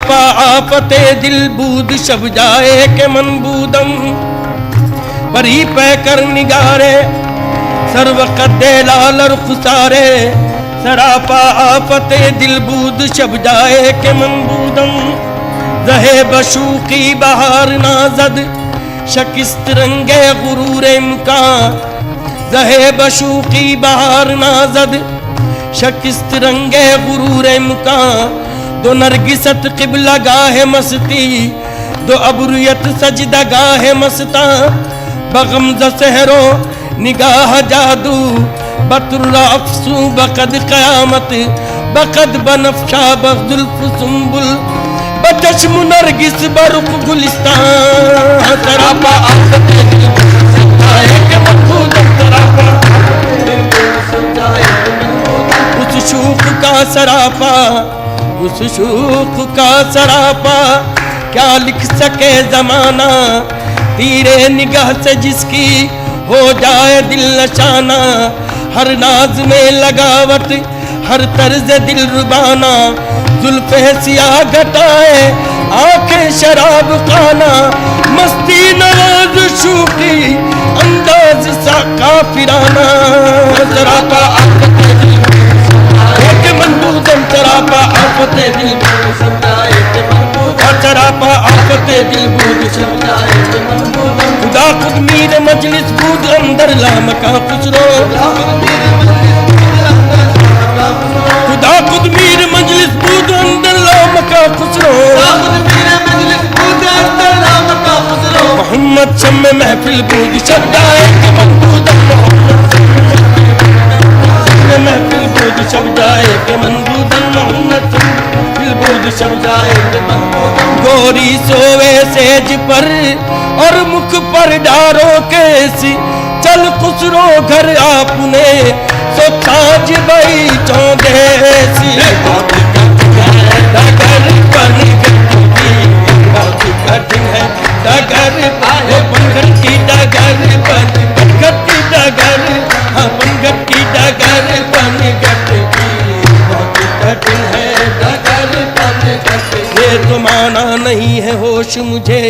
सरापा आफते दिल बूद शब जाए के मन बूदम परी पै कर निगारे सर्व कद्दे लालर खुसारे सरापा आफते दिल बूद शब जाए के मन बूदम रहे बशूकी बहार नाजद शकिस्त रंगे गुरूर इम्कान रहे बशूकी बहार नाजद शकिस्त रंगे गुरूर इम्कान दो नरगिसत क़िबला गाहे मस्ती दो अबरुयत सजदा गाहे मस्ता बगमज़ सहरो निगाह जादू बतुर्रा अफसू बकद क़यामत बकद बनफ्शा बजुल्फ सुंबुल बचश्म नरगिस बरुख गुलिस्तान सरापा आफते दिल समझाए के मखूद सरापा उस शूक का सरापा उस शूक का सरापा क्या लिख सके जमाना तीरे निगाह से जिसकी हो जाए दिल नशाना हर नाज में लगावट हर तर्ज दिल रुबाना जुल्फ़े सियाह घटाए आंखें शराब खाना मस्ती नवाज शूकी अंदाज सा काफिराना सरापा मनबूदम सरापा आफते दिल सरापा आफते दिल बूद खुदा खुद मीर मजलिस बूद अंदर लामका खुसरो खुदा खुद मीर मजलिस बूद अंदर लामका खुसरो मोहम्मद शम्मे महफिल बूद शब्दाए महफिल बूद शब्दाए के मनबूदन मोहम्मद फिल बूद शब्दाए के मनबूदन गोरी सोवे सेज पर और मुख पर डारो केसी चल खुसरो घर आपने सो ताज बई चौदेसी डगर बन गई है डगर पाए पंगत की डगर बन गट की डगर हाँ पंगत की डगर बन गट की बहुत कठिन है डगर बन गट ये तो माना नहीं है होश मुझे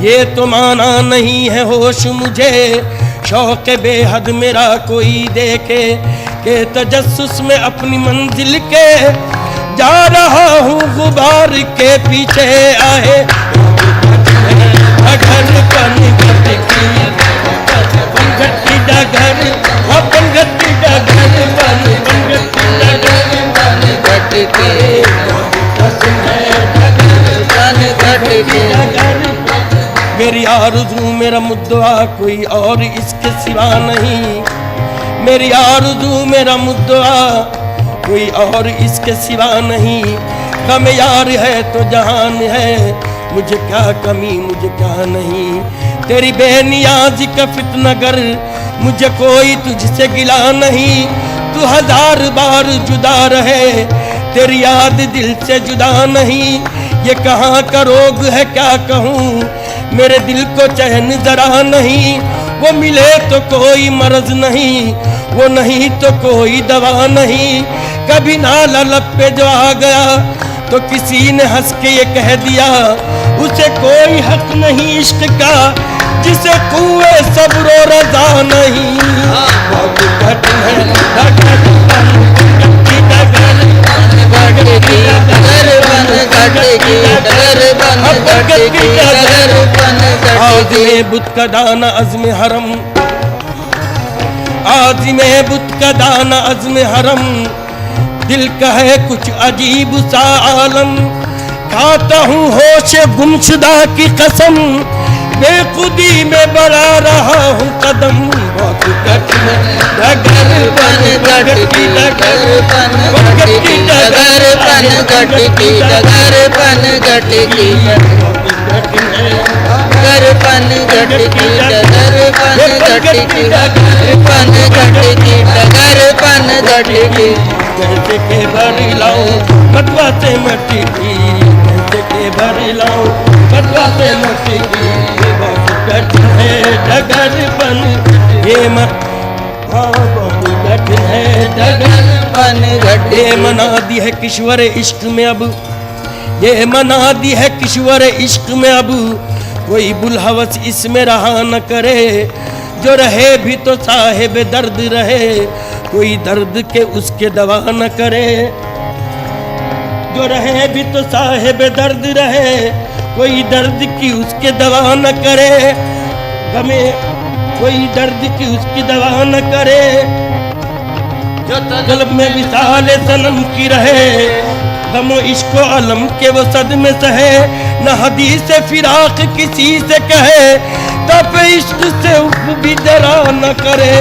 ये तो माना नहीं है होश मुझे शौक बेहद मेरा कोई देखे के तजस्सुस में अपनी मंजिल के जा रहा हूँ गुबार के पीछे आए डगर बन गट की पंगत की डगर हाँ पंगत की डगर बन पंगत की डगर बन गट की मेरी आरज़ू मेरा मुद्दा कोई और इसके सिवा नहीं मेरी आरज़ू मेरा मुद्दा कोई और इसके सिवा नहीं गम यार है तो जहान है मुझे क्या कमी मुझे क्या नहीं तेरी बेनियाज़ी का फितनगर मुझे कोई तुझसे गिला नहीं तू हजार बार जुदा रहे तेरी याद दिल से जुदा नहीं ये कहाँ का रोग है क्या कहूँ मेरे दिल को चैन जरा नहीं वो मिले तो कोई मर्ज नहीं वो नहीं तो कोई दवा नहीं कभी नाला लब पे जो आ गया तो किसी ने हंस के ये कह दिया उसे कोई हक नहीं इश्क का जिसे कुए सब्र रजा नहीं बहुत कठिन है बुत का दाना अज़्म हरम आज़िमे बुत का दाना अज़्म हरम दिल का है कुछ अजीब सा आलम खाता हूँ होश गुमशुदा की कसम बेखुदी में बढ़ा रहा हूँ कदम बहुत कठिन डगर बन गट की डगर बन गट की डगर बन गट की डगर बन गट की डगर बन गट की डगर बन गट की डगर बन गट की डगर बन गट की कैसे के भरी लाऊं बटवा से मट्टी की कैसे के भरी लाऊं बटवा से मट्टी की बहुत कठिन है डगर बन ये बहुत कठिन है डगर बन ये मना दी है किश्वर इश्क में अब ये मना दी है किश्वर इश्क में अब कोई बुलहवस इसमें रहा न करे। जो रहे भी तो साहिब दर्द रहे, कोई दर्द के उसके दवा न करे। जो रहे भी तो साहिब दर्द रहे, कोई दर्द की उसके दवा न करे। गमे कोई दर्द की उसकी दवा न करे। जो तलब में विसाल सनम की रहे, गमो इश्को अलम के वो सदमे सहे। न हदीस फिराक किसी से कहे, तब इश्क से उफ भी जरा न करे।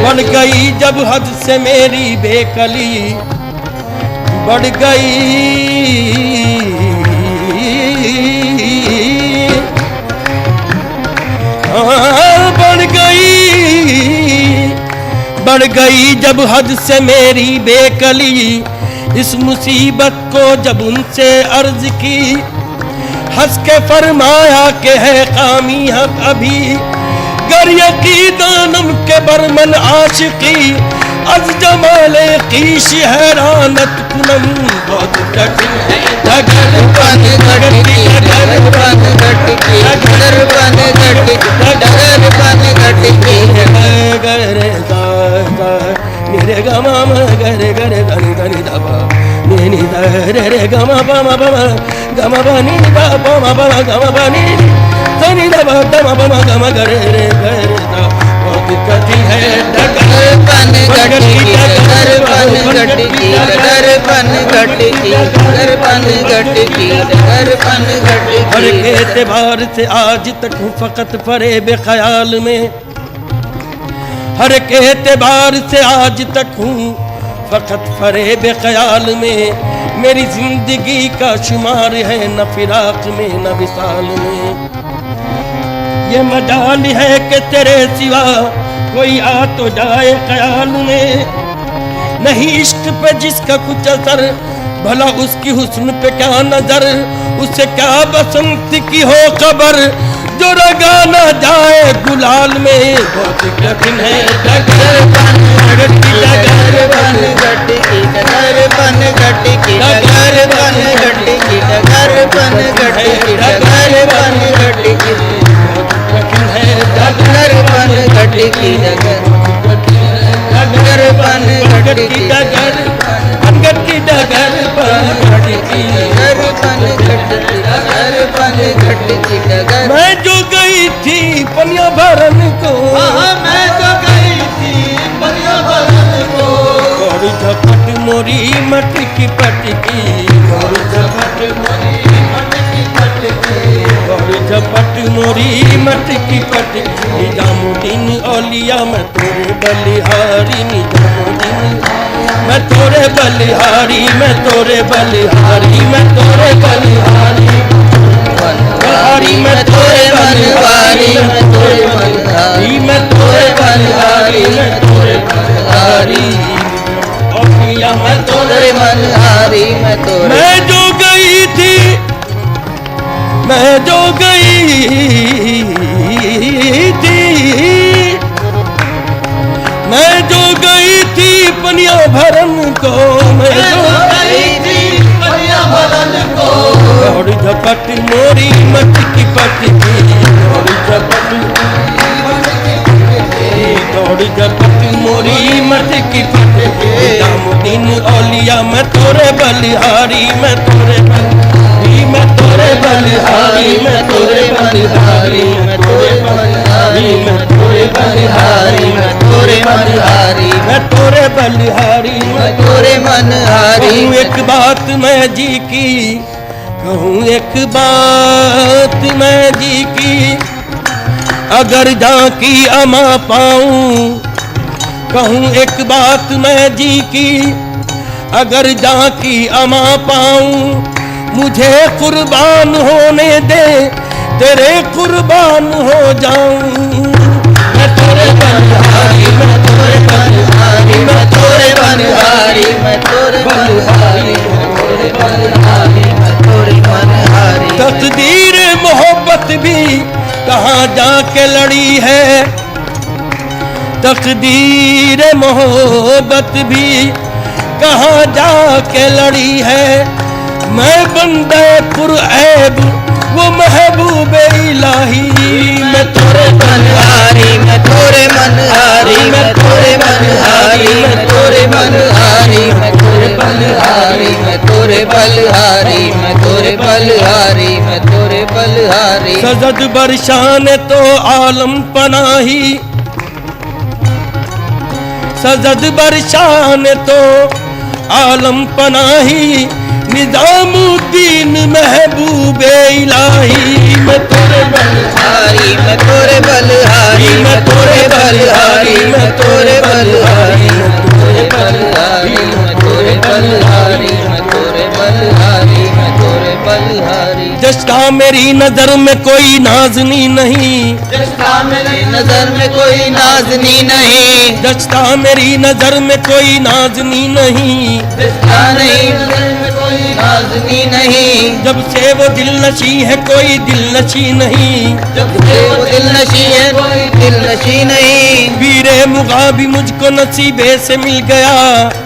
बढ़ गई जब हद से मेरी बेकली, बढ़ गई बढ़ गई जब हद से मेरी बेकली। इस मुसीबत को जब उनसे अर्ज की, हंस के फरमाया के है कामी हक अभी। गर यकी दानम के बरमन आशिकी, अज जमाले कीश हैरानत कुनम। बहुत कठिन है डगर बन घटकी, डगर बन घटकी, डगर बन घटकी, डगर बन घटकी। गरे गा निरे गमा गरे गरे धनी धनी दबा नी रे रे गमा बमा बमा गमा बनी दा बमा बमा गमा बनी धनी दबा दमा बमा गमा गरे रे गरे दा। बहुत कठिन है डगर बन घटकी, डगर बन घटकी, डगर बन घटकी, डगर बन घटकी, डगर बन घटकी। हर एतबार से आज तक हूँ फकत फरेब ख्याल में, हर एक एतबार से आज तक हूँ फकत फरेब ख्याल में। मेरी जिंदगी का शुमार है न फिराक में न विसाल में। ये मजाल है कि तेरे सिवा कोई आ तो जाए ख्याल में। नहीं इश्क पे जिसका कुछ असर, भला उसकी हुस्न पे क्या नजर। उसे क्या बसंत की हो खबर, जो रगा न जाए गुलाल में। बहुत कठिन है डगर बन घटकी, डगर बन घटकी, डगर बन घटकी, डगर बन घटकी, डगर बन घटकी, डगर बन घटकी। बहुत कठिन है डगर बन घटकी, डगर बन घटकी, डगर बन घटकी, डगर बन घटकी, डगर बन घटकी, डगर बन घटकी, डगर। मैं जो गई थी पनिया भरन को, मैं जो गई थी पनिया भरन को। और झपट मोरी मटकी पटकी, और झपट मोरी मटकी पटकी, और झपट मोरी मटकी पटकी। निजामुद्दीन औलिया मैं तोरे बलिहारी, निजामुद्दीन मैं तोरे बलिहारी, मैं तोरे बलिहारी, मैं तोरे बलिहारी, बलिहारी मैं तोरे बलिहारी, मैं तोरे बलिहारी, मैं तोरे बलिहारी, मैं तोरे बलिहारी। औलिया मैं तोरे बलिहारी, मैं तोरे। मैं जो गई थी, मैं जो गई थी, मैं जो गई थी पनिया भरन को, मैं जो गई थी पनिया भरन को। और झपट मोरी मटकी पटकी, और झपट मोरी मटकी पटकी। निजामुद्दीन औलिया मैं तोरे बलिहारी, मैं तोरे बलिहारी, मैं तोरे बलिहारी, मैं तोरे बलिहारी, मैं तोरे बलिहारी, मैं तोरे बलिहारी, मैं तोरे बलिहारी, मैं तोरे बलिहारी, मैं तोरे मनहारी। कहूँ एक बात मैं जी की, कहूँ एक बात मैं जी की, अगर झांकी अमा पाऊं। कहूँ एक बात मैं जी की, अगर झांकी अमा पाऊं। मुझे कुर्बान होने दे, तेरे कुर्बान हो जाऊं। मैं तोरे बलिहारी, मैं तोरे बलिहारी, मैं तोरे बलिहारी, मैं तोरे बलिहारी, मैं तोरे बलिहारी, मैं तोरे बलिहारी। तकदीर मोहब्बत भी कहाँ जाके लड़ी है, तकदीर मोहब्बत भी कहाँ जाके लड़ी है। मैं बंदे पुरऐब वो महबूब इलाही, मैं तोरे मनहारी मैं तोरे मनहारी मैं तोरे मनहारी मैं तोरे मनहारी मैं तोरे बलहारी मैं तोरे बलहारी मैं तोरे बलहारी मैं तोरे बलहारी। सजद बरशान तो आलम पनाही, सजद बरशान तो आलम पनाही, निजामुद्दीन महबूबे इलाही। मैं तोरे बलहारी मैं तोरे बलहारी मैं तोरे बलहारी मैं तोरे बलहारी मैं तोरे बलहारी मैं तोरे बलहारी मैं तोरे बलहारी मैं तोरे बलहारी। जिसका मेरी नजर में कोई नाज़नी नहीं, जिसका मेरी नजर में कोई नाज़नी नहीं, जिसका मेरी नजर में कोई नाज़नी नहीं, जिसका नहीं नजर में कोई नाज़नी नहीं। जब से वो दिल नशी है कोई दिल नशी नहीं, जब से वो दिल नशी है कोई दिल नशी नहीं। वीरे मुगा भी मुझको नसीबे से मिल गया,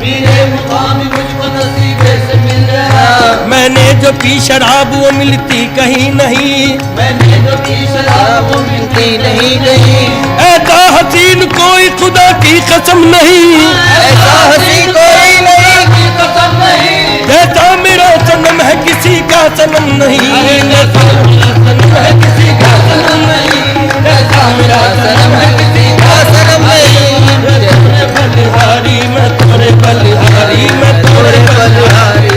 वीरे मुगा भी मुझको नसीबे से मिल गया। मैंने जो पी शराब वो मिलती कहीं नहीं, मैंने जो पी शराब वो मिलती नहीं कहीं। ऐसा हसीन कोई खुदा की कसम नहीं, ऐसा हसी कोई नहीं की कसम नहीं। जैसा मेरा सनम है किसी का सनम नहीं, सनम है किसी का सनम नहीं, जैसा मेरा सनम है किसी का सनम नहीं। बलिहारी मैं तोरे बलिहारी मैं तोरे बलहारी।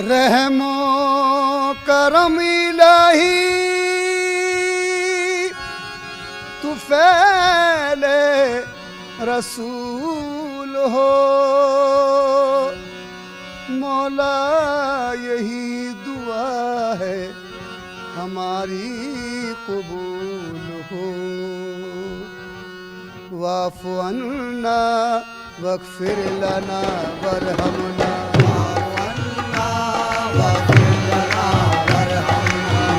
रहमो करम इलाही तू फैले रसूल हो, मौला यही दुआ है हमारी कबूल हो। वाफ़ु अन्ना वग़फ़िर लना वरहमना,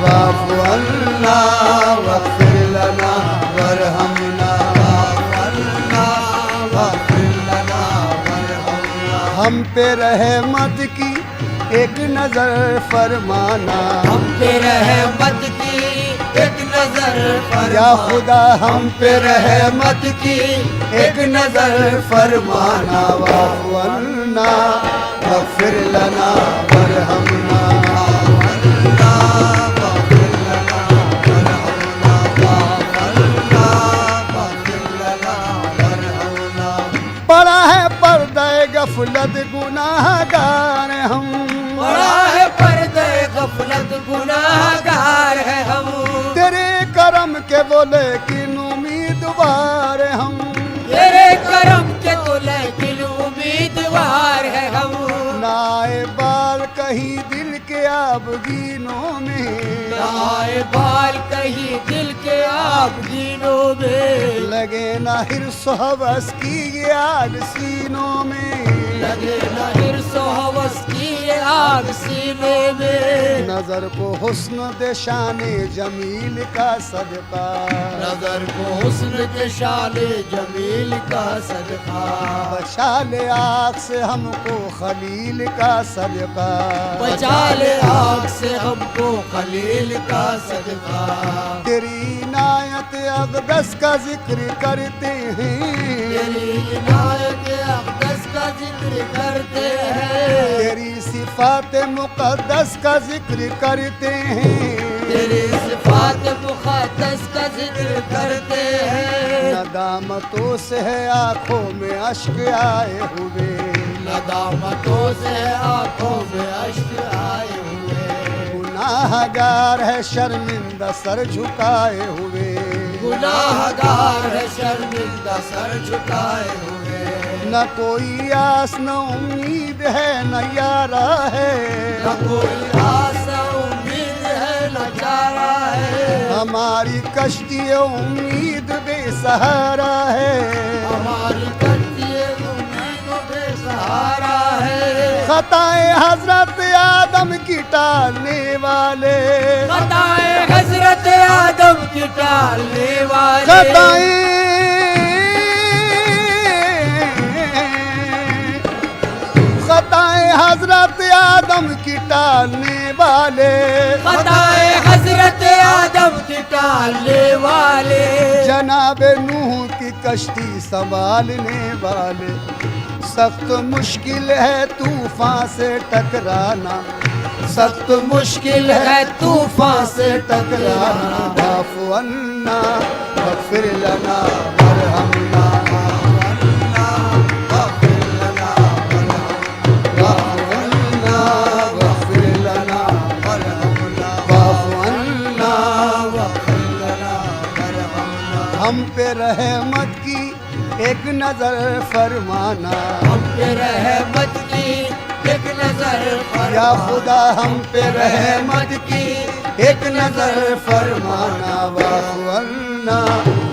वाफ़ु अन्ना वग़फ़िर लना वरहमना, हम पे रहमत की एक नजर फरमाना, हम पे रहमत की एक नजर या खुदा हम पे रहमत की एक नजर फरमाना। वाफ़ु अन्ना वग़फ़िर लना वरहमना, पड़ा है पर्दे गफलत गुनाहगार हम, बड़ा है पर्दे गफलत गुनाहगार है हम। तेरे करम के बोले कि उम्मीदवार हम, तेरे करम के तो लेकिन उम्मीदवार है हम। नाए बाल कहीं दिल के आबगीनों में, नाए बाल कहीं दिल के आबगीनों में, लगे ना हिर्स हवस की ये आग सीनों में, लगे न हिर्स व हवस की ये आग सीने में। नजर को हुस्न दे शाने जमील का सदका, नजर को हुस्न के शाले जमील का सदका। बचा ले आग से हमको खलील का सदका, बचा ले आग से हमको खलील का सदका। तेरी इनायत अक़दस का जिक्र करते हैं, तेरी इनायत अक़दस का जिक्र करते हैं। तेरी सिफ़ात मुक़द्दस का जिक्र करते हैं, तेरी सिफ़ात मुक़द्दस का जिक्र करते हैं। नदामतों से है आँखों में अश्क आए हुए, नदामतों से आँखों में अश्क आए हुए। गुनाहगार है शर्मिंदा सर झुकाए हुए, गुनाहगार है शर्मिंदा सर झुकाए हुए। न कोई आस न उम्मीद है न यारा है, न कोई आस उम्मीद है न चारा है। हमारी कश्ती उम्मीद बेसहारा है, हमारी कश्ती उम्मीद बेसहारा है। खताए हजरत आदम की टालने वाले, खताए हजरत आदम की टालने वाले। खताए हजरत आदम की टालने वाले, खताए हजरत आदम की टालने वाले। जनाब नूह की कश्ती संभालने वाले। सख्त मुश्किल है तूफान से टकराना, सख्त मुश्किल है तूफान से टकराना। वाफ़ु अन्ना वग़फ़िर लना वरहमना, हम पे रहमत की एक नजर फरमाना, हम पे रहमत की एक नजर फरमाना। या खुदा हम पे रहमत की एक नजर फरमाना। वाफ़ु अन्ना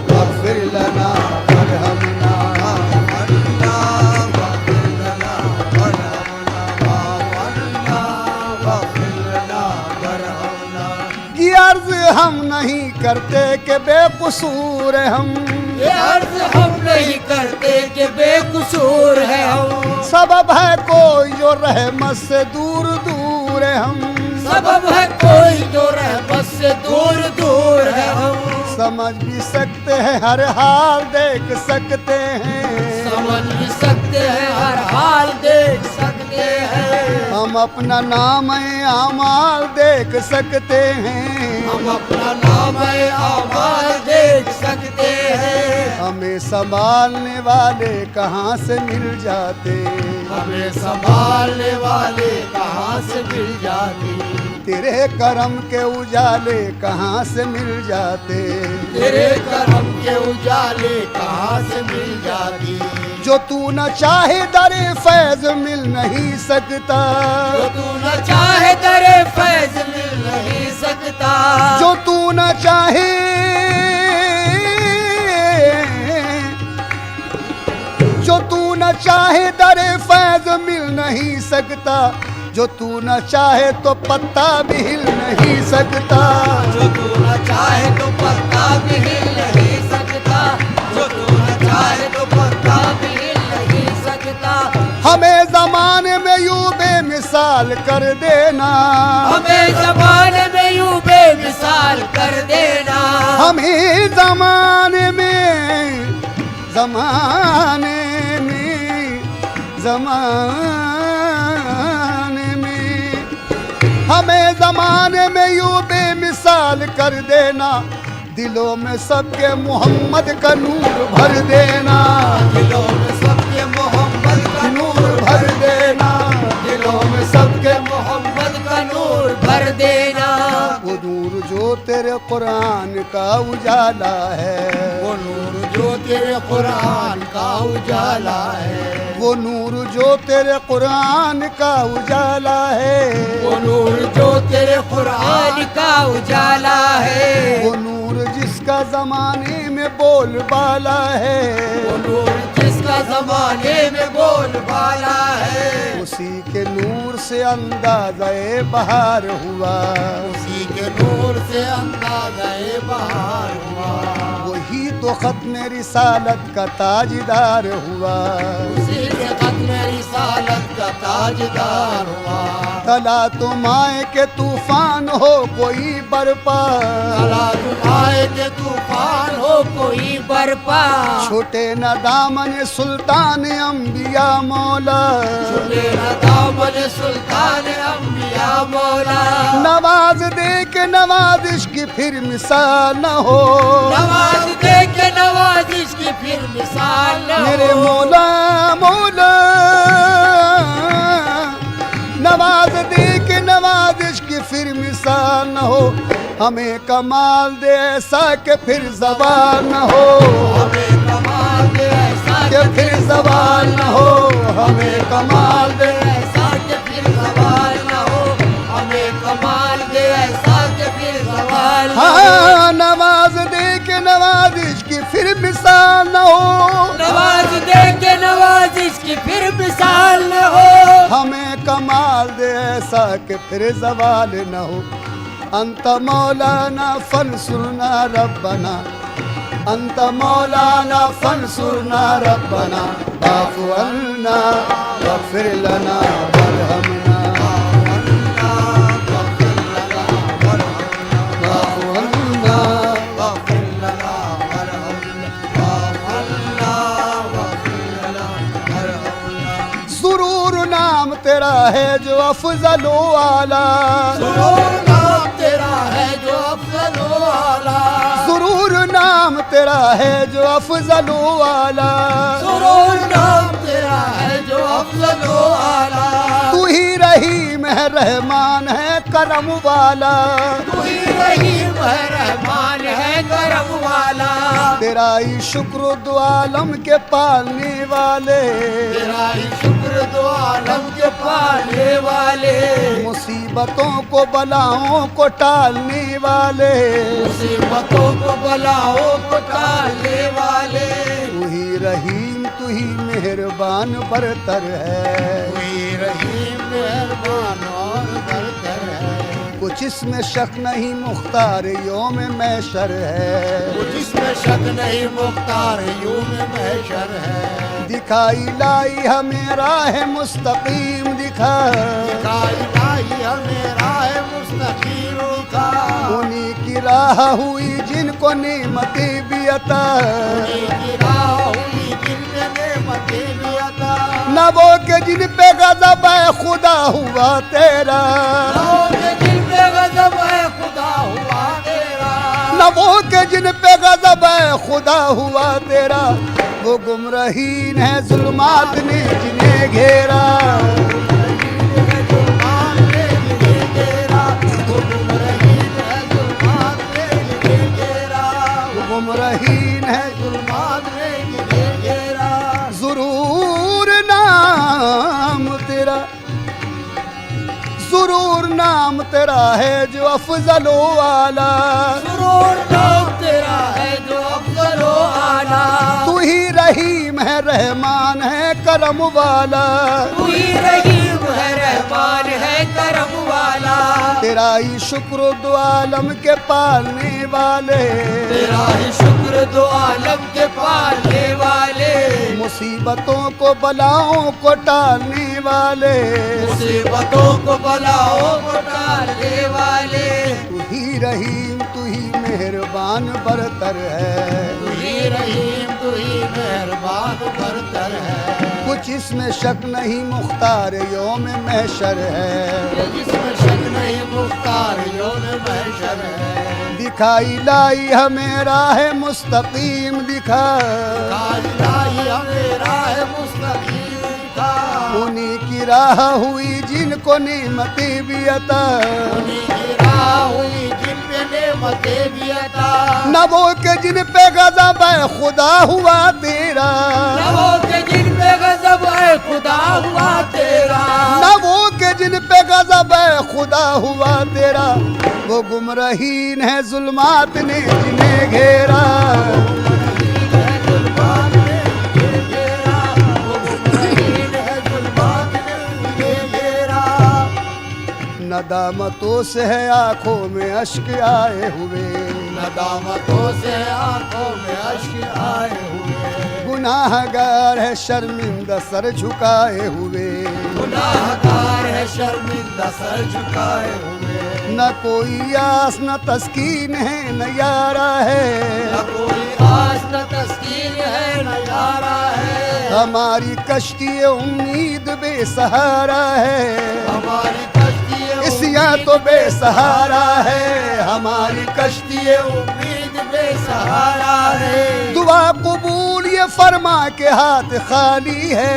वग़फ़िर लना वरहमना, ये अर्ज हम नहीं करते कि बेकसूर हम, ये अर्ज हम नहीं करते कि बेकसूर है हम। सबब है कोई जो रहमत से दूर दूर है हम, सबब है कोई जो रहमत से दूर दूर है हम। समझ भी सकते हैं हर हाल देख सकते हैं, समझ भी सकते हैं हर हाल देख सकते हैं। हम अपना नाम आमाल देख सकते हैं, हम अपना नाम आमाल देख सकते हैं। हमें संभालने वाले कहाँ से मिल जाते, हमें संभालने वाले कहाँ से मिल जाते। तेरे करम के उजाले कहाँ से मिल जाते, तेरे करम के उजाले कहाँ से मिल जाती। जो तू न चाहे दरे फैज मिल नहीं सकता, जो तू न चाहे दरे फैज मिल नहीं सकता। जो तू न चाहे, जो तू न चाहे दरे फैज मिल नहीं सकता। जो तू न चाहे तो पत्ता भी हिल नहीं सकता, जो तू न चाहे तो पत्ता भी हिल नहीं सकता। जो तू न चाहे तो पत्ता भी हिल नहीं सकता। हमें जमाने में यूं बेमिसाल कर देना, हमें जमाने में यूं बेमिसाल कर देना। हमें जमाने में, जमाने में, जमाने में, हमें जमाने में यूं बेमिसाल कर देना। दिलों में सबके मोहम्मद का नूर भर देना, दिलों में सबके मोहम्मद का नूर भर देना, दिलों में सबके मोहम्मद का नूर भर देना। वो नूर जो तेरे कुरान का उजाला है, वो नूर जो तेरे कुरान का उजाला है। वो नूर जो तेरे कुरान का उजाला है, वो नूर जो तेरे कुरान का उजाला है। वो नूर जिसका जमाने में बोलबाला है, वो नूर जिसका जमाने में बोलबाला है। उसी के नूर से अंदाज़े बहार हुआ, उसी के नूर से अंदाज़े बहार हुआ, वही तो खत्म रिसालत का ताजदार हुआ, उसी के खत्म रिसालत का ताजदार हुआ। तला तुम आए के तूफान हो कोई बरपा, तला तुम आए के तूफान हो कोई बरपा, छोटे न दामन सुल्तान अंबिया मौला, छुटे न दामन सुल्तान अंबिया मौला, नवाज दे के नवाजिश की फिर मिसाल न हो, नवाज दे के नवाजिश की फिर मिसाल न मेरे हो। मौला मौला, नवाज दे के नवाजिश की फिर मिसाल न हो, हमें कमाल दे ऐसा के फिर ज़वाल न हो, हमें कमाल दे ऐसा के फिर ज़वाल न हो, हमें कमाल दे ऐसा के फिर सवाल न हो, हमें कमाल दे ऐसा के फिर सवाल न हो। हाँ, नवाज दे के नवाजिश की फिर मिसाल न हो, नवाज दे के नवाजिश की फिर मिसाल न हो, हमें कमाल दे ऐसा कि फिर ज़वाल न हो। अंत मौलाना फंसुरना रब्बना, अंत मौलाना फंसुरना रब्बना, वाफ़ु अन्ना वग़फ़िर लना वरहमना, वाफ़ु अन्ना सुरूर नाम तेरा है जो अफजलो आला, सुरूर नाम तेरा है जो अफजलो आला, सुरूर नाम तेरा है जो अफजलो आला, सुरूर नाम तेरा है जो अफजलो आला, तू ही रहीम है रहमान है करम वाला, तू ही रहीम है रहमान है करम वाला, तेरा ही शुक्र दो आलम के पालने वाले, तेरा ही शुक्र दो आलम के पालने वाले, मुसीबतों को बलाओं को टालने वाले, मुसीबतों को बलाओं को टालने वाले, तू ही रहीम तू ही मेहरबान बरतर है, कोई रहीम मेहरबान और बरतर है, कुछ इसमें शक नहीं मुख्तार योम मैशर है, जिसमें शक नहीं मुख्तार यूं में महशर है, दिखाई लाई हमें राह मुस्तकीम दिखा, दिखाई लाई हमें राह मुस्तकीम दिखा, उन्हीं की राह हुई जिनको नेमतें भी अता, उन्हीं की राह हुई जिनमें नेमतें भी अता, न वो के जिन पे गज़ब है खुदा हुआ तेरा, रहोगे जिन पे गज़ब है खुदा हुआ तेरा, न वो के जिन पे गज़ब है खुदा हुआ तेरा, वो गुमराहीन है जुल्मात ने जिन्हें घेरा, जुल्मात ने जिन्हें घेरा, वो गुमराहीन है जुल्मात ने जिन्हें घेरा, वो गुमराहीन है जुल्मात ने जिन्हें घेरा, ज़ुरूर नाम तेरा, ज़ुरूर नाम तेरा है जो अफजलो आला, सुरूर नाम तेरा है जो अफजलो आला, तू ही रहीम है रहमान है करम वाला, तू ही रहीम है रहमान है करम वाला, तेरा ही शुक्र दो आलम के पालने वाले, तेरा ही शुक्र दो आलम के पालने वाले, मुसीबतों को बलाओं को टालने वाले, मुसीबतों को बलाओं को टालने वाले, तू ही रहीम तू ही मेहरबान बरतर है, तू ही रहीम तू ही मेहरबान बरतर है, कुछ इसमें शक नहीं मुख्तार योम महशर है, जिसमें शक नहीं मुख्तार यौम महशर है, दिखाई लाई हमें राह मुस्तकीम दिखा, दिखाई लाई हमें राह मुस्तकीम दिखा, उन्हीं की राह हुई जिनको नेमतें भी अता, उन्हीं की राह हुई जिन पे नेमतें भी अता, न वो के जिन पे गज़ब है खुदा हुआ तेरा, नवो के जिन पे गज़ब है खुदा हुआ तेरा, न वो के जिन पे गज़ब है खुदा हुआ तेरा, वो गुमराहीन है जुल्मात ने जिन्हें घेरा, जुल्मात ने जिन्हें घेरा, वो गुमराहीन है जुल्मात ने जिन्हें नदामतों से है आंखों में अश्क आए हुए, नदामतों से आंखों में अश्क आए हुए, गुनाहगार है शर्मिंदा सर झुकाए हुए, गुनाहगार है शर्मिंदा सर झुकाए हुए, न कोई आस न तस्कीन है न यारा है, न कोई आस न तस्कीन है न यारा है, हमारी कश्ती उम्मीद बेसहारा है, हमारी कश्ती इसिया तो बेसहारा है, हमारी कश्ती उम्मीद बेसहारा है, दुआ कबूल ये फरमा के हाथ खाली है,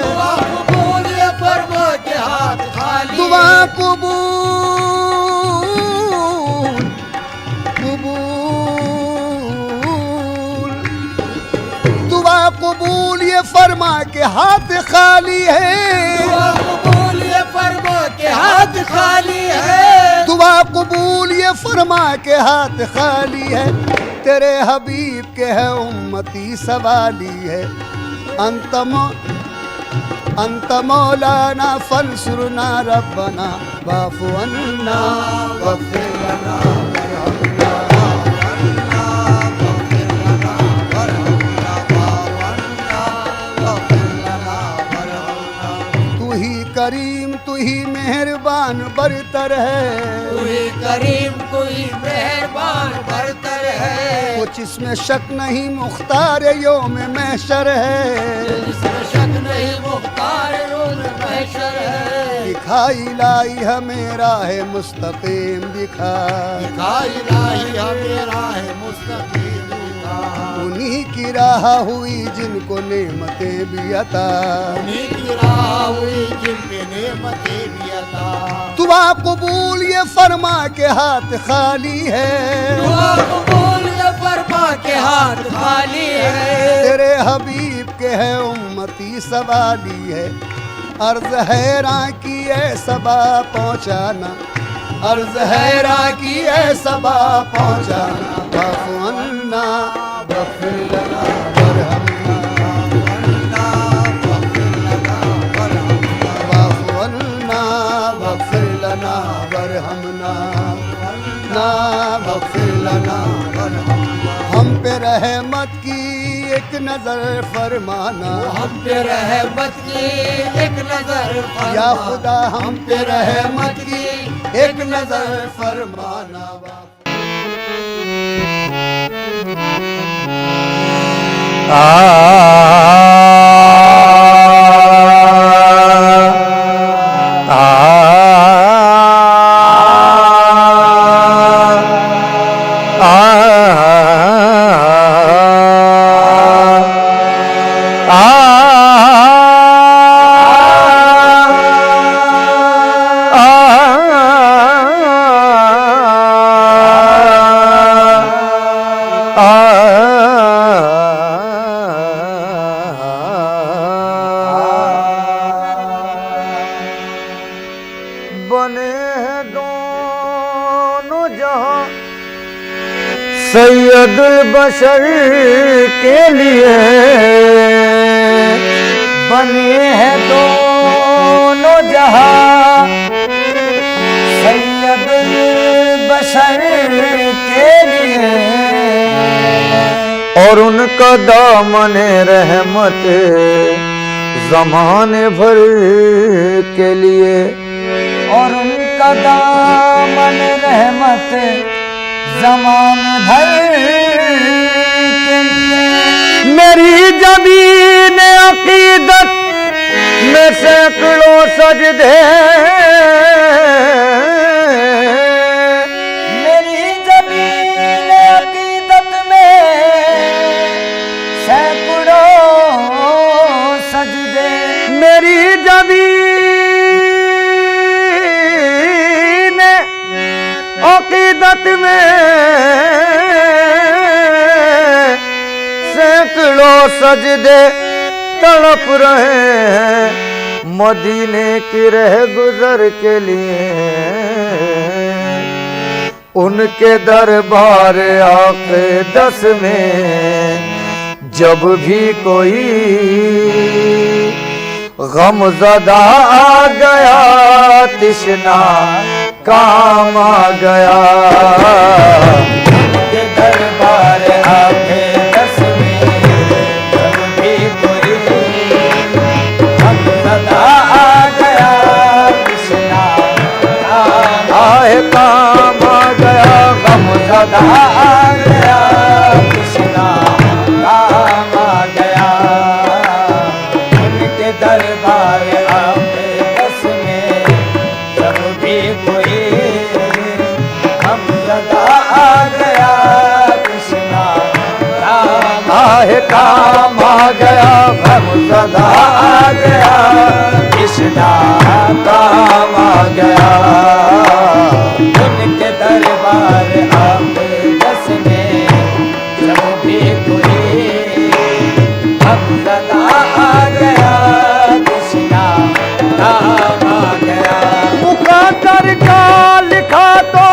दुआ कबूल ये फरमा के हाथ खाली, दुआ कबूल दुआ कबूल ये फरमा के हाथ खाली है, दुआ कबूल ये फरमा के हाथ खाली है, दुआ कबूल ये फरमा के हाथ खाली है, तेरे हबीब के है उम्मती सवाली है, अंत मौलाना फंसुरना रब्बना वाफ़ु अन्ना वग़फ़िर लना वरहमना, तू ही करीम तू ही मेहरबान बरतर है, तू ही करीम तू ही मेहरबान बरतर है, कुछ इसमें शक नहीं मुख्तार योम महशर है, जिसमें शक नहीं मुख्तार रोज़ महशर है, दिखाई लाई हमें राह मुस्तकीम दिखा, दिखाई लाई हमें राह मुस्तकीम दिखा, उन्हीं की राह हुई जिनको नेमतें भी अता, उन्हीं की राह हुई जिन पे नेमतें भी अता, दुआ कबूल ये फरमा के हाथ खाली है, दुआ कबूल ये फरमा के हाथ खाली है, तेरे हबीब के है उम्मती सवाली है, अर्ज हैरां की है सबा पहुँचाना, अर्ज हैरां की है सबा पहुँचाना, वाफ़ु अन्ना वग़फ़िर लना वरहमना, वाफ़ु अन्ना वग़फ़िर लना वरहमना, ना वग़फ़िर लना वरहमना, हम पे रहमत की एक नजर फरमाना, हम पे रहमत की एक नजर फरमा, या खुदा हम पे रहमत की एक नजर फरमाना। सैयदुल बशर के लिए बने हैं दोनों जहां, सैयदुल बशर के लिए, और उनका दामन रहमत ज़माने भर के लिए, और उनका दामन रहमत ज़माने भर के लिए। मेरी ज़मीन अक़ीदत में सैकड़ों सजदे, मेरी ज़मीन अक़ीदत में सैकड़ों सजदे, मेरी ज़मीन अक़ीदत में सैकड़ों सजदे तड़प रहे हैं मदीने की रह गुजर के लिए। उनके दरबार आके 10 में जब भी कोई गमज़दा आ गया, तिश्ना काम आ गया। के दरबार आके दस में जब भी कोई हम सदा आ गया कृष्णा काम आए काम आ गया, गम सदा आ गया कृष्णा काम आ गया। उनके दरबार आके दस में जब भी कोई हम सदा आ गया कृष्णा काम आए काम आ गया, गम सदा आ गया कृष्णा काम आ गया। उनके दरबार आप दस में जब भी कोई हम सदा आ गया कृष्णा काम आ गया। मुकद्दर का लिखा तो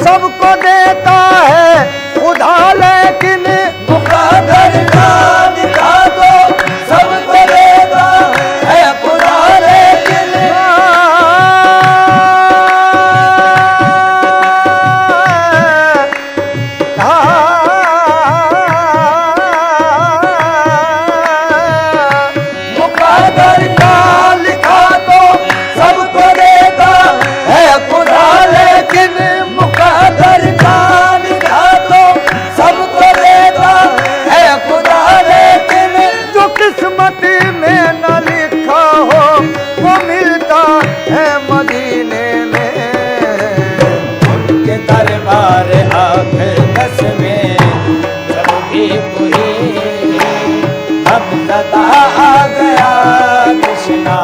सबको देता है खुदा, लेकिन मुकद्दर का लिखा तो सबको देता है खुदा, लेकिन मुकद्दर का लिखा तो सबको देता है खुदा, लेकिन मुकद्दर का लिखा तो सबको देता है खुदा, लेकिन जो किस्मत में न लिखा हो वो मिलता है मदीने में। उनके दरबार आके दस में जब भी कोई हम सदा आ गया कृष्णा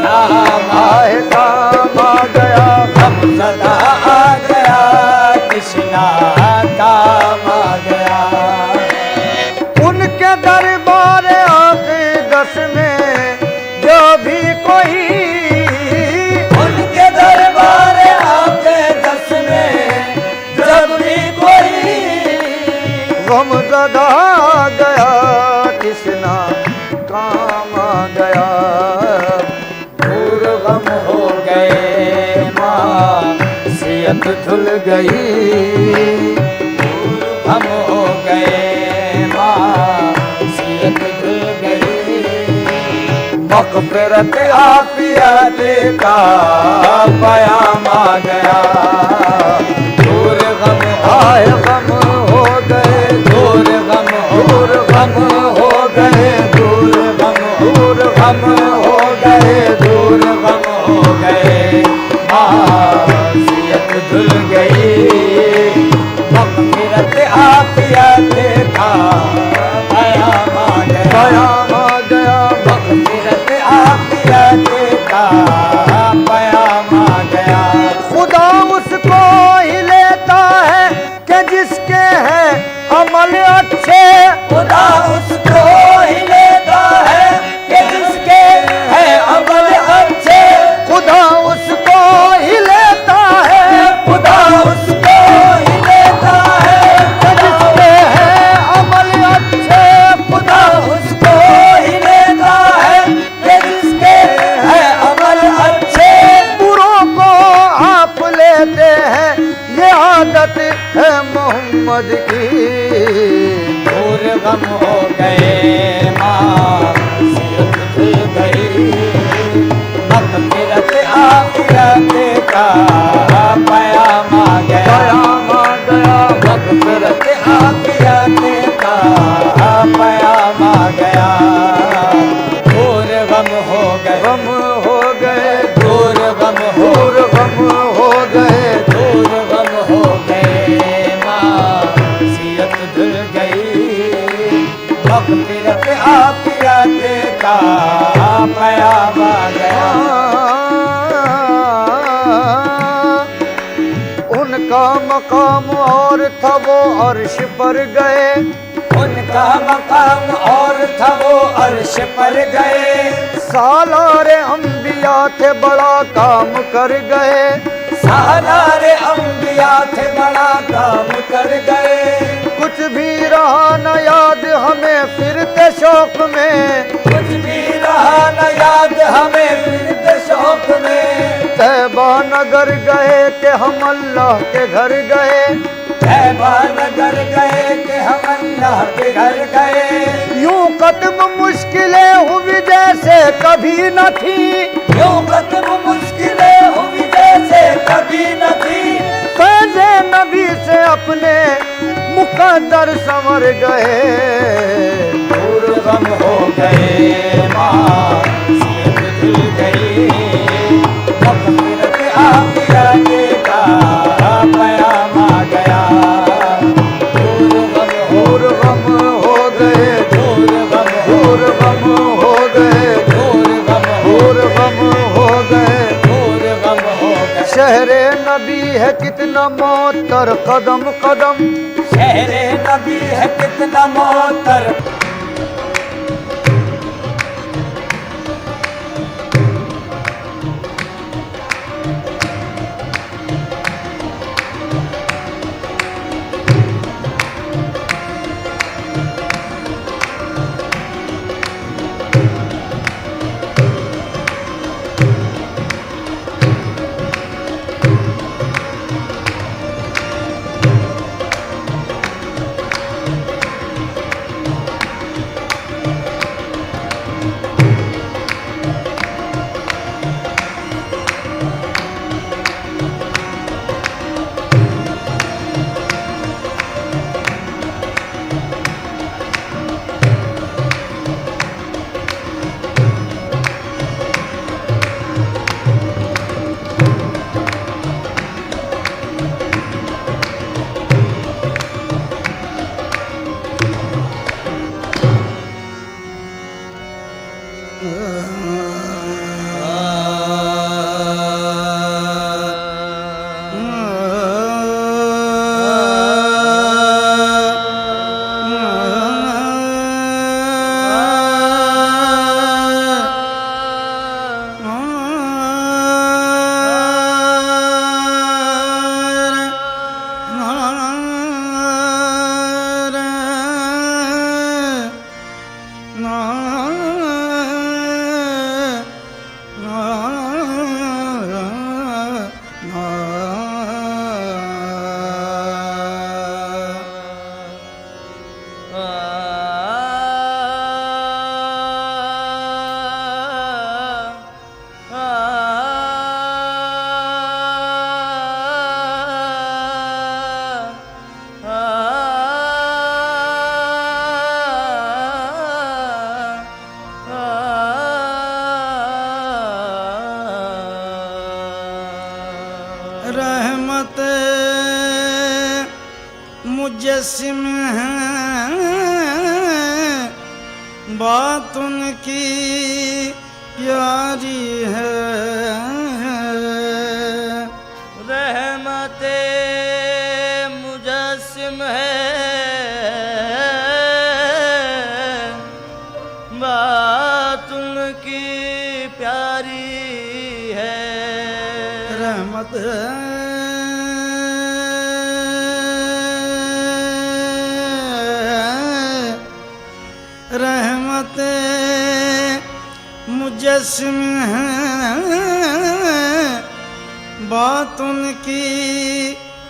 नाम आए काम आ गया, हम सदा आ गया कृष्णा काम आ गया। उनके दरबार आके दस में जो भी कोई उनके दरबार आके दस में जब भी कोई गम ज़दा आ गया कृष्णा काम आ गया। दूर गम हो गए माँ सियत धुल गई, हम हो गए माँ सियत धुल गई। मग़फ़िरत आफ़ियत का पयाम आ गया। दूर गम आए गम हो गए, दूर गम दूर गम हो गए, दूर गम दूर गम हो गए, दूर गम हो गए मासियत धुल गई। मग़फ़िरत आफ़ियत का पयाम आ गया, पयाम आ गया। मग़फ़िरत आफ़ियत का पयाम आ गया। खुदा उसको ही लेता है कि जिसके हैं अमल अच्छे, खुदा उसको ही लेता है कि जिसके है अमल अच्छे, खुदा उसको ही लेता है, खुदा उसको ही लेता है कि जिसके हैं अमल अच्छे। खुदा उसको ही लेता है कि जिसके है अमल अच्छे। बुरों को आप लेते हैं, ये आदत है मोहम्मद की। दूर गम हो गए माँ सियत धुल गई। मग़फ़िरत आफ़ियत का पयाम आ गया, पयाम आ गया। मग़फ़िरत आफ़ियत का पयाम आ गया। दूर गम हो गए, गम हो गए, दूर गम हो दूर गम हो गए। दूर गम हो गए माँ सियत धुल गई। मग़फ़िरत आफ़ियत का पयाम आ गया। उनका मकाम और था वो अर्श पर गए, उनका मकाम और था वो अर्श पर गए। सालारे अंबिया थे बड़ा काम कर गए, सालारे अंबिया थे बड़ा काम कर गए। कुछ भी रहा न याद हमें फिरते शौक में, कुछ भी रहा न याद हमें फिरते शौक में। तैबा नगर गए कि हम अल्लाह के घर गए, तैबा नगर गए कि हम अल्लाह के घर गए। यूं कदम मुश्किलें हुई जैसे कभी न थी, यूं कदम मुश्किलें हुई जैसे कभी न थी। फैज़े नबी से अपने मुकद्दर संवर गए, दूर गम हो गए माँ सीत धुल गई, मग़फ़िरत आखिरत का पयाम आ गया। दूर गम हो गए, दूर गम दूर गम हो गए, दूर गम दूर गम हो गए। दूर गम हो गए। शहरे नबी है कितना मोहतर कदम कदम, शहरे नबी है कितना मोहतर। रहमत मुजस्सिम है बात उनकी प्यारी है। रहमत मुजस्सिम है बात उनकी प्यारी है। रहमत रहमत मुजस्सिम है बात उनकी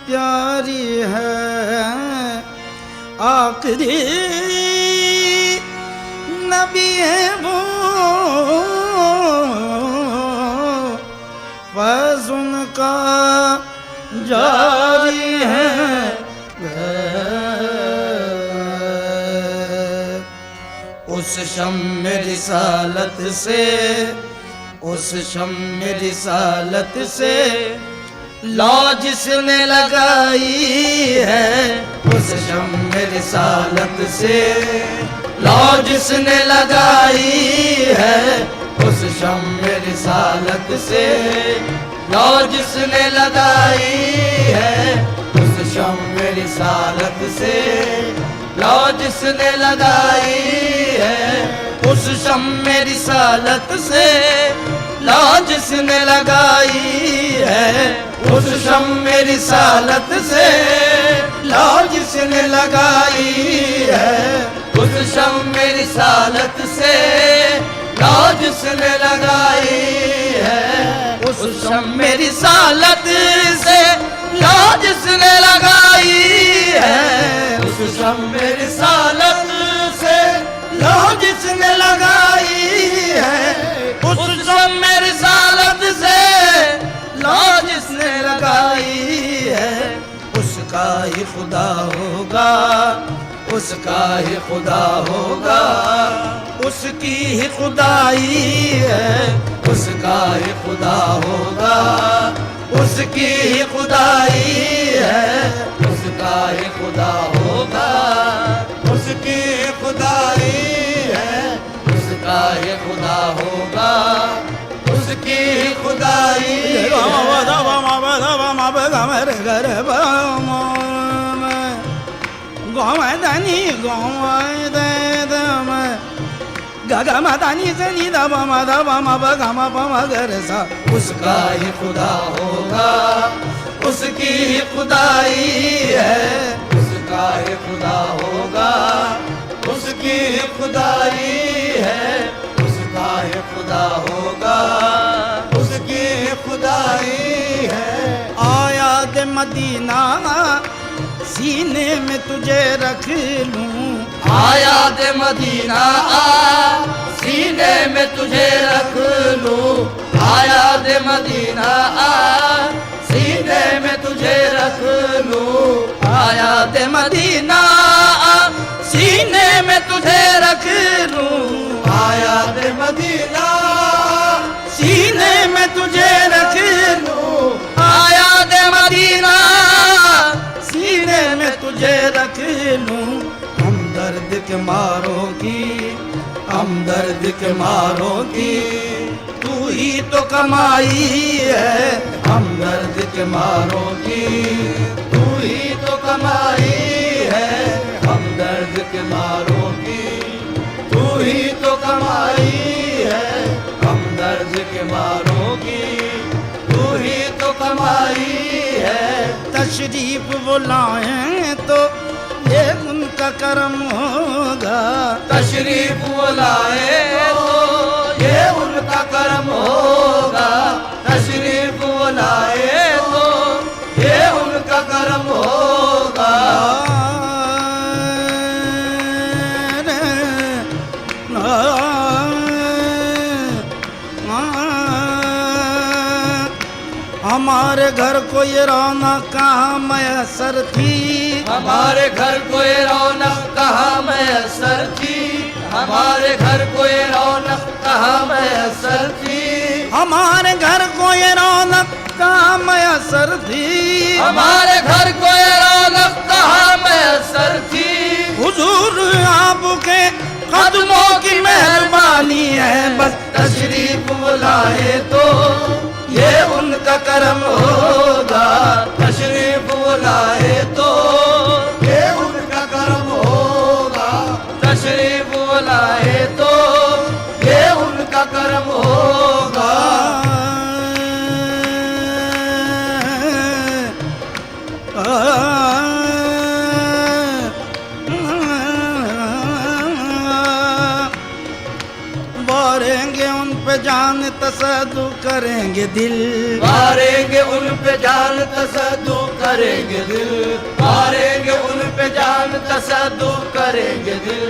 प्यारी है। आखिरी नबी है वो फैज़ उनका जारी है। उस शम्म रिसालत से उस शम्म रिसालत से लौ जिसने लगाई है। उस शम्म रिसालत से लौ जिसने लगाई है। उस शम्म रिसालत से लौ जिसने लगाई है। उस शम्म रिसालत से लौ जिसने लगाई है। उस शम्म रिसालत से लौ जिसने लगाई है। उस शम्म रिसालत से लौ जिसने लगाई है। उस शम्म रिसालत से लौ जिसने लगाई है। उस शम्मे रिसालत से लो जिसने लगाई है, उस शम्मे रिसालत से लो जिसने लगाई है, उस शम्मे रिसालत से लो जिसने लगाई है, उसका ही खुदा होगा, उसका ही खुदा होगा, उसकी ही खुदाई है, उसका ही खुदा होगा, उसकी ही खुदाई है, उसका ही खुदा होगा, उसकी ही खुदाई है, उसका ही खुदा होगा, उसकी ही खुदाई गोमदनी गगमदनी से नि द म द ब म ब ग म प म ग र सा, उसका ही खुदा होगा, उसकी ही खुदाई है, उसका ही खुदा होगा, उसकी ही खुदाई है, उसका ही खुदा होगा, उसकी ही खुदाई है। आया दे मदीना सीने में तुझे रख लूं, आया दे मदीना आ सीने में तुझे रख लूं, आया दे मदीना आ सीने में तुझे रख लूं, आया दे मदीना आ सीने में तुझे रख लूं, आया दे मदीना सीने में तुझे रख लूं, आया दे मदीना सीने में तुझे रख लूं, हमदर्द के मारों की, हमदर्द के मारों की तू ही तो कमाई है, हमदर्द के मारों की तू ही तो कमाई है, हमदर्द के मारों की तू ही तो कमाई है, हमदर्द के मारों की तू ही तो कमाई है। तशरीफ वो लाएं तो ये उनका करम होगा, तशरीफ वो लाए तो ये उनका करम होगा, तशरीफ वो लाए तो ये उनका करम होगा। हमारे घर को ये रौनक कहाँ मैसर थी, हमारे घर को ये रौनक कहाँ मैसर थी, हमारे घर को ये रौनक कहाँ मैसर थी, हमारे घर को ये रौनक कहाँ मैसर थी, हमारे घर को ये रौनक कहाँ मैसर थी। हुजूर आपके कदमों की मेहरबानी है, बस तशरीफ बुलाए तो ये उनका करम होगा, तशरीफ बुलाए तो ये उनका करम होगा, तशरीफ बुलाए तो ये उनका करम होगा। वारेंगे उन पे जान तसद्दु करेंगे दिल, मारेंगे उन पे जान तसद्दु करेंगे दिल, मारेंगे उन पे जान तसद्दु करेंगे दिल,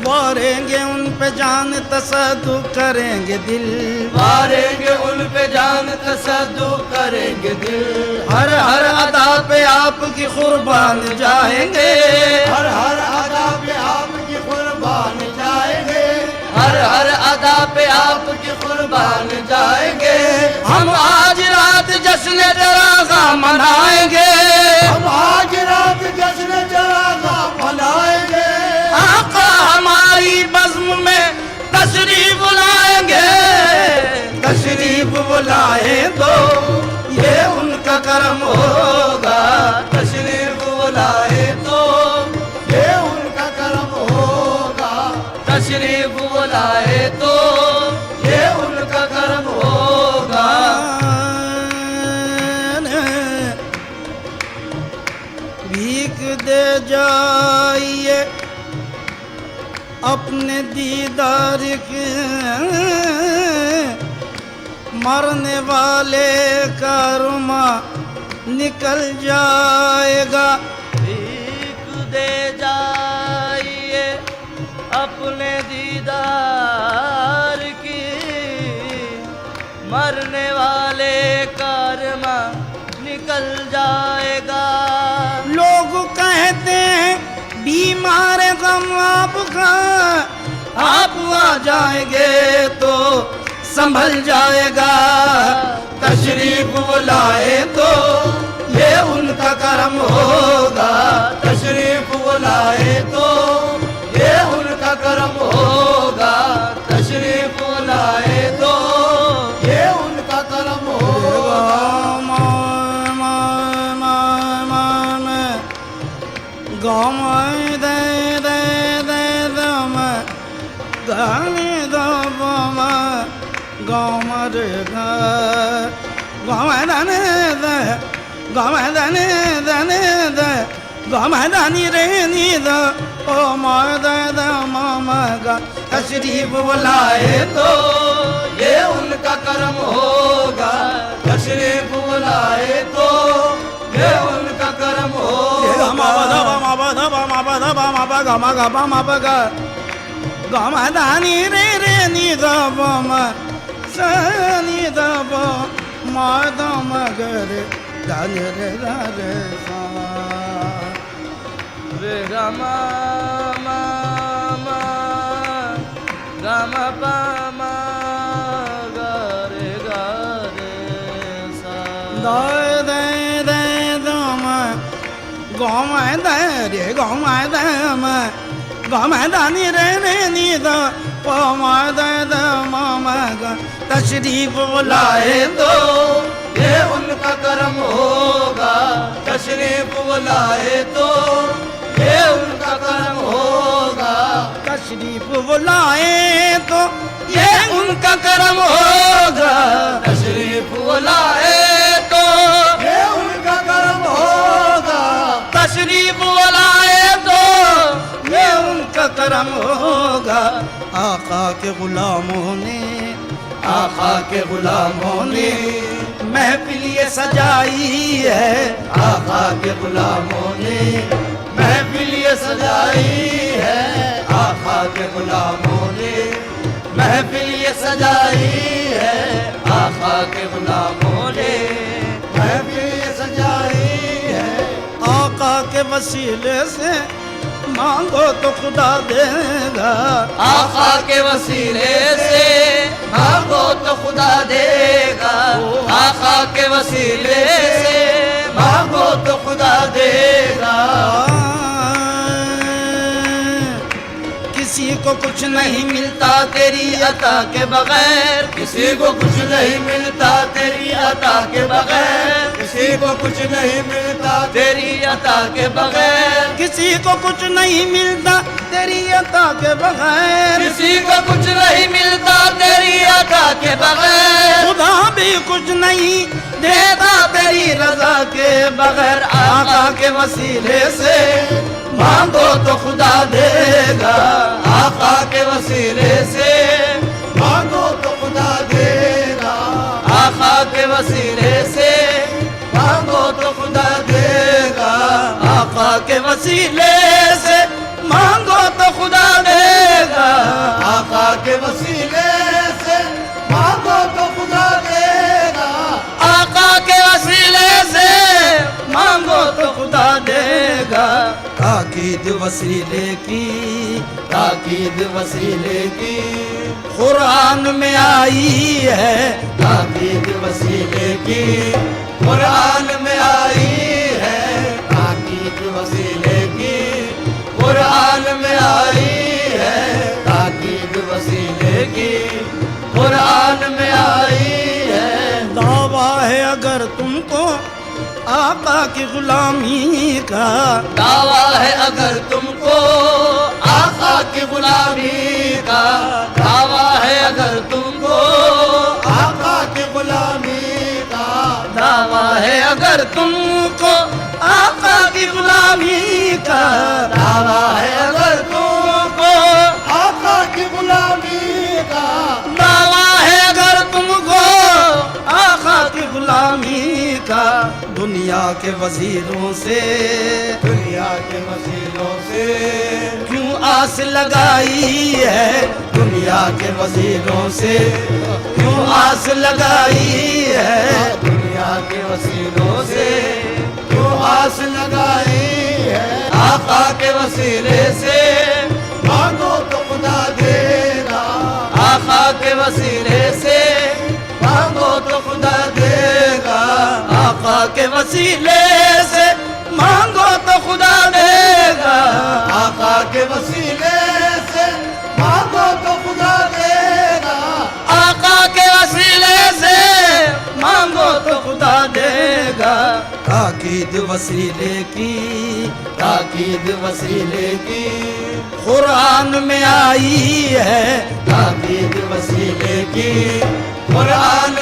वारेंगे उन पे जान तसद्दु करेंगे दिल, मारेंगे उन पे जान तसद्दु करेंगे दिल। हर हर अदा पे आपकी कुर्बान जाएंगे, हर हर अदा पे आपकी कुर्बान जाएंगे, हर हर अदा पे आपकी कुर्बान जाएंगे। हम आज रात जश्न जरागा मनाएंगे, हम आज रात जश्न जरागा मनाएंगे, आका हमारी बज़्म में तशरीफ लाएंगे, तशरीफ बुलाए तो ये उनका करम होगा, तशरीफ बुलाए तो ये उनका करम होगा, तशरीफ बुलाए तो ये उनका करम होगा। भीख दे जाइए अपने दीदार के, मरने वाले का रुमा निकल जाएगा। भीख दे जाइए अपने दीदार की, मरने वाले का रुमा निकल जाएगा। लोग कहते हैं बीमार गम आपका, आप आ जाएंगे तो संभल जाएगा। तशरीफ बुलाए तो ये उनका करम होगा, तशरीफ बुलाए तो ये उनका करम होगा, तशरीफ बुलाए तो ये उनका करम होगा। गाँव दे दे दे दम गाने दो गाँव रे गाँव दाने दे गाँव दाने दाने दे गाँव दानी रे नी दो ओ माँ दे दे मामा गा तशरीफ बुलाए तो ये उनका करम होगा, तशरीफ बुलाए तो ये उनका करम होगा। गमदानी रे रे नी दब सनी दब मदम गरे दान रे रे रे रमा मा मा गम पा मा गा रे सा। दे दे दे दम गम दे रे गम दम गम दानी रे रे नी द प म द द म म ग तशरीफ बुलाए तो ये उनका करम होगा, तशरीफ बुलाए तो ये उनका करम होगा, तशरीफ बुलाए तो ये उनका करम होगा, तशरीफ बुलाए तो ये उनका करम होगा, तशरीफ बुलाए तो ये उनका करम होगा। आका के गुलामों ने आका के गुलामों ने महफिल ये सजाई है, आका के गुलामों ने महफिल ये सजाई है, आका के गुलामों ने महफिल ये सजाई है, आका के गुलामों ने महफिल ये सजाई है। आका के वसीले से मांगो तो खुदा देगा, आका के वसीले से मांगो तो खुदा देगा, आका के वसीले से मांगो तो खुदा देगा। किसी को कुछ नहीं मिलता तेरी अता के बगैर, किसी को कुछ नहीं मिलता तेरी अता के बगैर, किसी को कुछ नहीं मिलता तेरी अता के बगैर, किसी को कुछ नहीं मिलता तेरी अता के बगैर, किसी को कुछ नहीं मिलता तेरी अता के बगैर, खुदा भी कुछ नहीं देता तेरी रजा के बगैर। आका के वसीले से मांगो तो खुदा देगा, आका के वसीले से मांगो तो खुदा देगा, आका के वसीले से मांगो तो खुदा देगा, आका के वसीले से मांगो तो खुदा देगा, आका के वसीले से मांगो तो खुदा देगा, आका के वसीले से मांगो तो खुदा देगा। ताकीद वसीले की ताकीद वसीले की कुरान में आई है, ताकीद वसीले की कुरान में आई है, ताकीद वसीले की कुरान में आई है, ताकीद वसीले की कुरान में आई है। दावा है अगर तुमको आका की गुलामी का, दावा है अगर तुमको आका की गुलामी का, दावा है अगर तुमको आका की गुलामी का, दावा है अगर तुमको आका की गुलामी का, दावा है अगर तुमको आका की गुलामी का, दावा है अगर तुमको दुनिया के वजीरों से दुनिया के वसीलों से क्यों आस लगाई है, दुनिया के वजीरों से क्यों आस लगाई है, दुनिया के वसीलों से क्यों आस लगाई है। आका के वसीले से मांगो तो खुदा देगा, आका के वसीले से मांगो तो खुदा देगा, आका के वसीले से मांगो तो खुदा देगा, आका के वसीले से मांगो तो खुदा देगा, आका के वसीले से मांगो तो खुदा देगा। ताकीद वसीले की, ताकीद वसीले की कुरान में आई है, ताकीद वसीले की कुरान